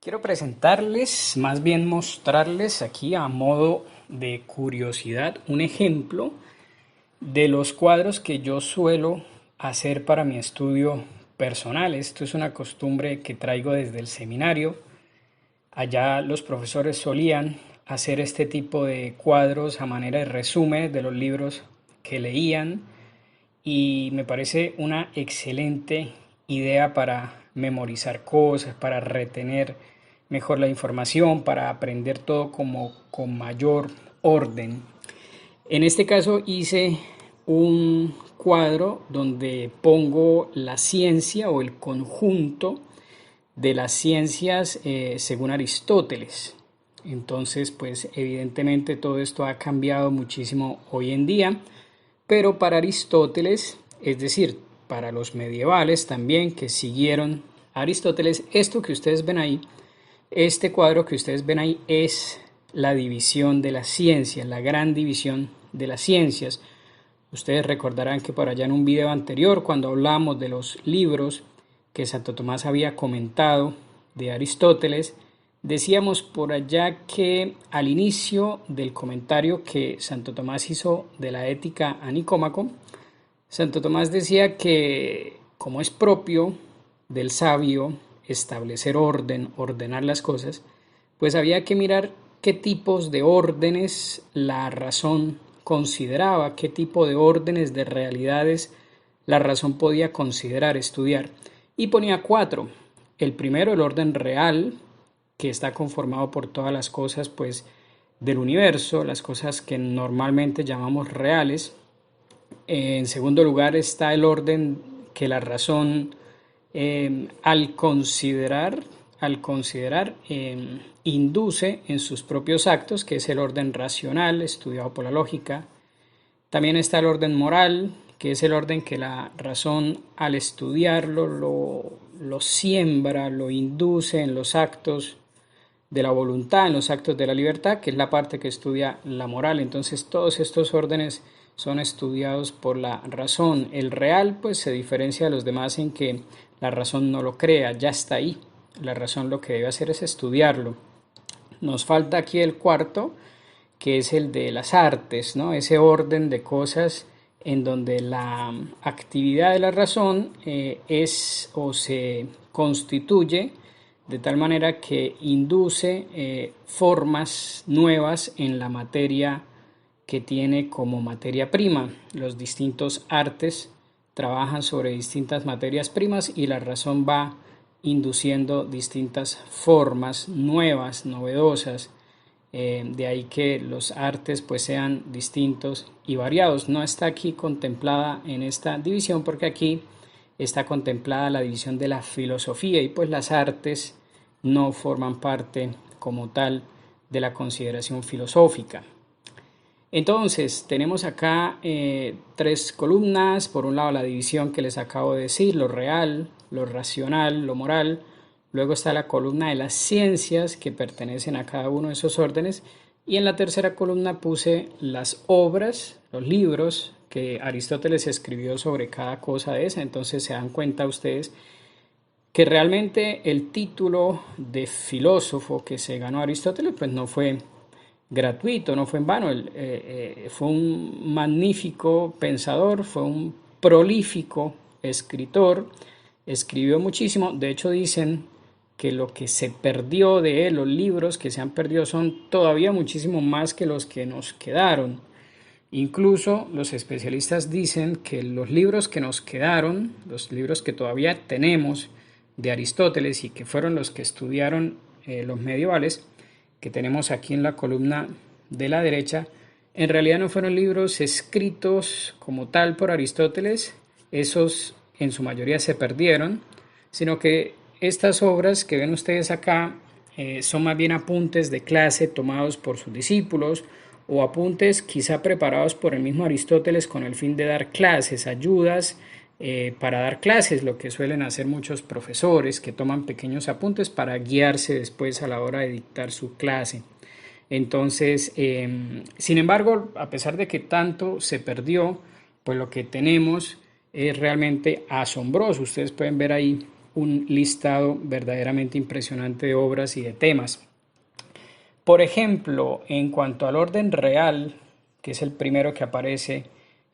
Quiero presentarles, más bien mostrarles aquí a modo de curiosidad, un ejemplo de los cuadros que yo suelo hacer para mi estudio personal. Esto es una costumbre que traigo desde el seminario. Allá los profesores solían hacer este tipo de cuadros a manera de resumen de los libros que leían y me parece una excelente idea para memorizar cosas, para retener mejor la información, para aprender todo como con mayor orden. En este caso hice un cuadro donde pongo la ciencia o el conjunto de las ciencias según Aristóteles. Entonces, pues evidentemente todo esto ha cambiado muchísimo hoy en día, pero para Aristóteles, es decir, para los medievales también que siguieron a Aristóteles, esto que ustedes ven ahí, este cuadro que ustedes ven ahí es la división de las ciencias, la gran división de las ciencias. Ustedes recordarán que por allá en un video anterior, cuando hablamos de los libros que Santo Tomás había comentado de Aristóteles, decíamos por allá que al inicio del comentario que Santo Tomás hizo de la Ética a Nicómaco, Santo Tomás decía que como es propio del sabio establecer orden, ordenar las cosas, pues había que mirar qué tipos de órdenes la razón consideraba, qué tipo de órdenes de realidades la razón podía considerar, estudiar. Y ponía 4. El primero, el orden real, que está conformado por todas las cosas pues del universo, las cosas que normalmente llamamos reales. En segundo lugar está el orden que la razón al considerar induce en sus propios actos, que es el orden racional estudiado por la lógica. También está el orden moral, que es el orden que la razón al estudiarlo lo siembra, lo induce en los actos de la voluntad, en los actos de la libertad, que es la parte que estudia la moral. Entonces todos estos órdenes son estudiados por la razón. El real pues se diferencia de los demás en que la razón no lo crea, ya está ahí. La razón lo que debe hacer es estudiarlo. Nos falta aquí el cuarto, que es el de las artes, ¿no? Ese orden de cosas en donde la actividad de la razón es o se constituye de tal manera que induce formas nuevas en la materia que tiene como materia prima. Los distintos artes trabajan sobre distintas materias primas y la razón va induciendo distintas formas nuevas, novedosas. De ahí que los artes pues sean distintos y variados. No está aquí contemplada en esta división porque aquí está contemplada la división de la filosofía y pues las artes no forman parte como tal de la consideración filosófica. Entonces tenemos acá 3 columnas. Por un lado la división que les acabo de decir, lo real, lo racional, lo moral. Luego está la columna de las ciencias que pertenecen a cada uno de esos órdenes. Y en la tercera columna puse las obras, los libros que Aristóteles escribió sobre cada cosa de esa. Entonces se dan cuenta ustedes que realmente el título de filósofo que se ganó Aristóteles pues no fue gratuito, no fue en vano. Fue un magnífico pensador, fue un prolífico escritor, escribió muchísimo. De hecho dicen que lo que se perdió de él, los libros que se han perdido son todavía muchísimo más que los que nos quedaron. Incluso los especialistas dicen que los libros que nos quedaron, los libros que todavía tenemos de Aristóteles y que fueron los que estudiaron los medievales, que tenemos aquí en la columna de la derecha, en realidad no fueron libros escritos como tal por Aristóteles, esos en su mayoría se perdieron, sino que estas obras que ven ustedes acá son más bien apuntes de clase tomados por sus discípulos o apuntes quizá preparados por el mismo Aristóteles con el fin de dar clases, ayudas para dar clases, lo que suelen hacer muchos profesores que toman pequeños apuntes para guiarse después a la hora de dictar su clase. Entonces, sin embargo, a pesar de que tanto se perdió, pues lo que tenemos es realmente asombroso. Ustedes pueden ver ahí un listado verdaderamente impresionante de obras y de temas. Por ejemplo, en cuanto al orden real, que es el primero que aparece,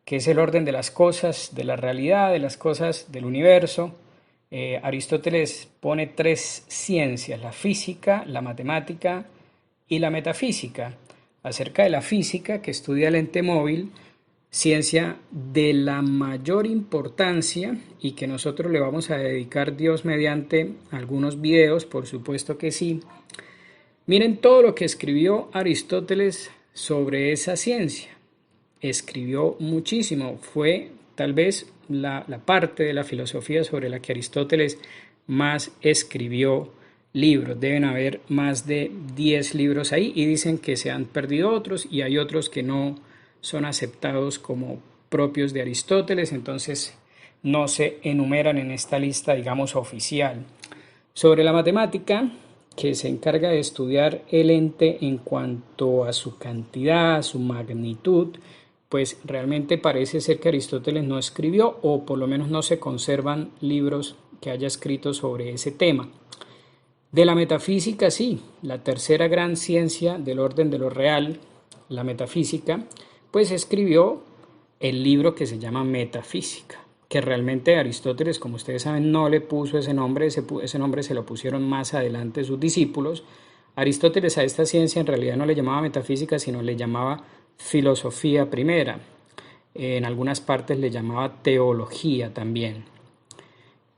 que es el orden de las cosas, de la realidad, de las cosas del universo, Aristóteles pone tres ciencias: la física, la matemática y la metafísica. Acerca de la física, que estudia el ente móvil, ciencia de la mayor importancia y que nosotros le vamos a dedicar, Dios mediante, algunos videos, por supuesto que sí. Miren todo lo que escribió Aristóteles sobre esa ciencia. Escribió muchísimo. Fue tal vez la parte de la filosofía sobre la que Aristóteles más escribió libros. Deben haber más de 10 libros ahí y dicen que se han perdido otros y hay otros que no son aceptados como propios de Aristóteles, entonces no se enumeran en esta lista, digamos, oficial. Sobre la matemática, que se encarga de estudiar el ente en cuanto a su cantidad, a su magnitud, pues realmente parece ser que Aristóteles no escribió, o por lo menos no se conservan libros que haya escrito sobre ese tema. De la metafísica, sí, la tercera gran ciencia del orden de lo real, la metafísica, pues escribió el libro que se llama Metafísica, que realmente Aristóteles, como ustedes saben, no le puso ese nombre, ese nombre se lo pusieron más adelante sus discípulos. Aristóteles a esta ciencia en realidad no le llamaba metafísica, sino le llamaba filosofía primera. En algunas partes le llamaba teología también.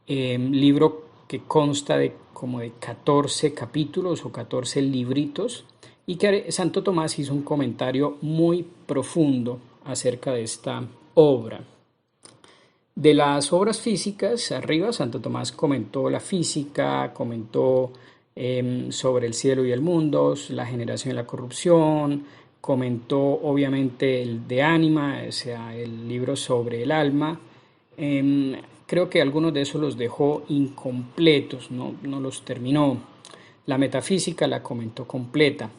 Libro que consta de como de 14 capítulos o 14 libritos, y que Santo Tomás hizo un comentario muy profundo acerca de esta obra. De las obras físicas, arriba Santo Tomás comentó la física, comentó sobre el cielo y el mundo, la generación y la corrupción, comentó obviamente el de ánima, o sea, el libro sobre el alma. Creo que algunos de esos los dejó incompletos, no los terminó. La metafísica la comentó completa.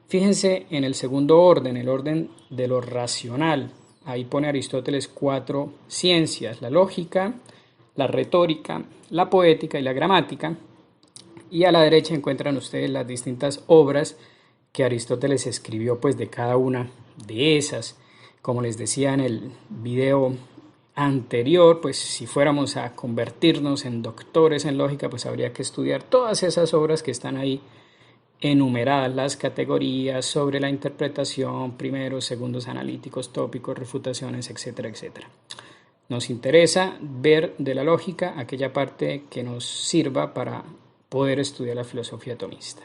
Fíjense en el segundo orden, el orden de lo racional. Ahí pone Aristóteles 4 ciencias: la lógica, la retórica, la poética y la gramática. Y a la derecha encuentran ustedes las distintas obras que Aristóteles escribió pues de cada una de esas. Como les decía en el video anterior, pues si fuéramos a convertirnos en doctores en lógica, pues habría que estudiar todas esas obras que están ahí enumeradas, las categorías sobre la interpretación, primeros, segundos analíticos, tópicos, refutaciones, etcétera, etcétera. Nos interesa ver de la lógica aquella parte que nos sirva para poder estudiar la filosofía tomista.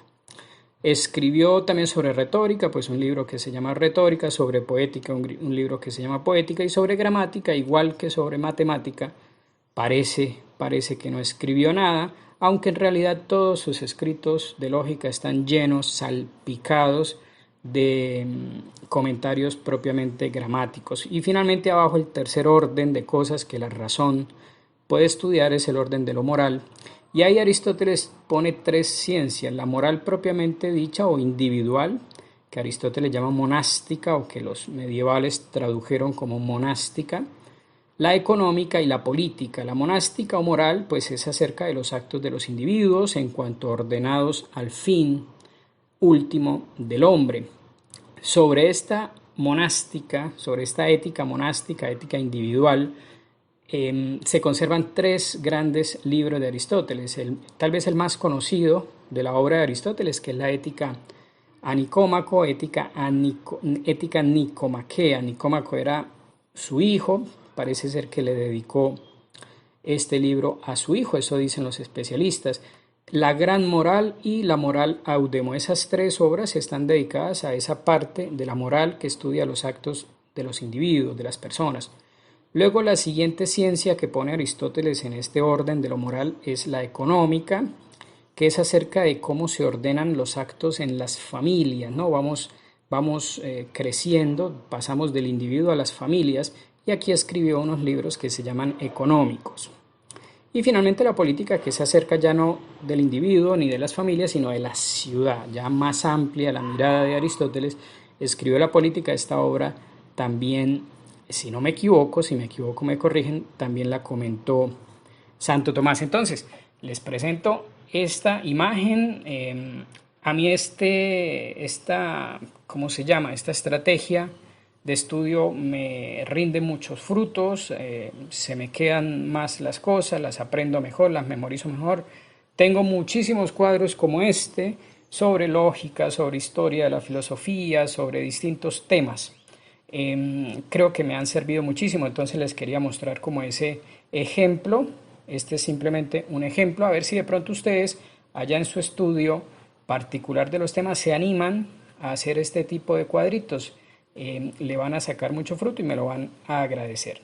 Escribió también sobre retórica, pues un libro que se llama Retórica, sobre poética, un libro que se llama Poética, y sobre gramática, igual que sobre matemática, parece que no escribió nada, aunque en realidad todos sus escritos de lógica están llenos, salpicados de comentarios propiamente gramáticos. Y finalmente abajo el tercer orden de cosas que la razón puede estudiar es el orden de lo moral. Y ahí Aristóteles pone tres ciencias: la moral propiamente dicha o individual, que Aristóteles llama monástica o que los medievales tradujeron como monástica; la económica y la política. La monástica o moral pues es acerca de los actos de los individuos en cuanto ordenados al fin último del hombre. Sobre esta monástica, sobre esta ética monástica, ética individual, se conservan tres grandes libros de Aristóteles. Tal vez el más conocido de la obra de Aristóteles, que es la Ética a Nicómaco, Ética Nicomaquea. Nicómaco era su hijo, parece ser que le dedicó este libro a su hijo, eso dicen los especialistas. La Gran Moral y la Moral Audemo. Esas tres obras están dedicadas a esa parte de la moral que estudia los actos de los individuos, de las personas. Luego la siguiente ciencia que pone Aristóteles en este orden de lo moral es la económica, que es acerca de cómo se ordenan los actos en las familias, ¿no? Vamos creciendo, pasamos del individuo a las familias, y aquí escribió unos libros que se llaman económicos. Y finalmente la política, que se acerca ya no del individuo ni de las familias, sino de la ciudad, ya más amplia la mirada de Aristóteles. Escribió la política, esta obra también Si no me equivoco, si me equivoco me corrigen, también la comentó Santo Tomás. Entonces, les presento esta imagen. A mí ¿cómo se llama? Esta estrategia de estudio me rinde muchos frutos, se me quedan más las cosas, las aprendo mejor, las memorizo mejor. Tengo muchísimos cuadros como este sobre lógica, sobre historia de la filosofía, sobre distintos temas. Creo que me han servido muchísimo, entonces les quería mostrar como ese ejemplo. Este es simplemente un ejemplo, a ver si de pronto ustedes allá en su estudio particular de los temas se animan a hacer este tipo de cuadritos. Le van a sacar mucho fruto y me lo van a agradecer.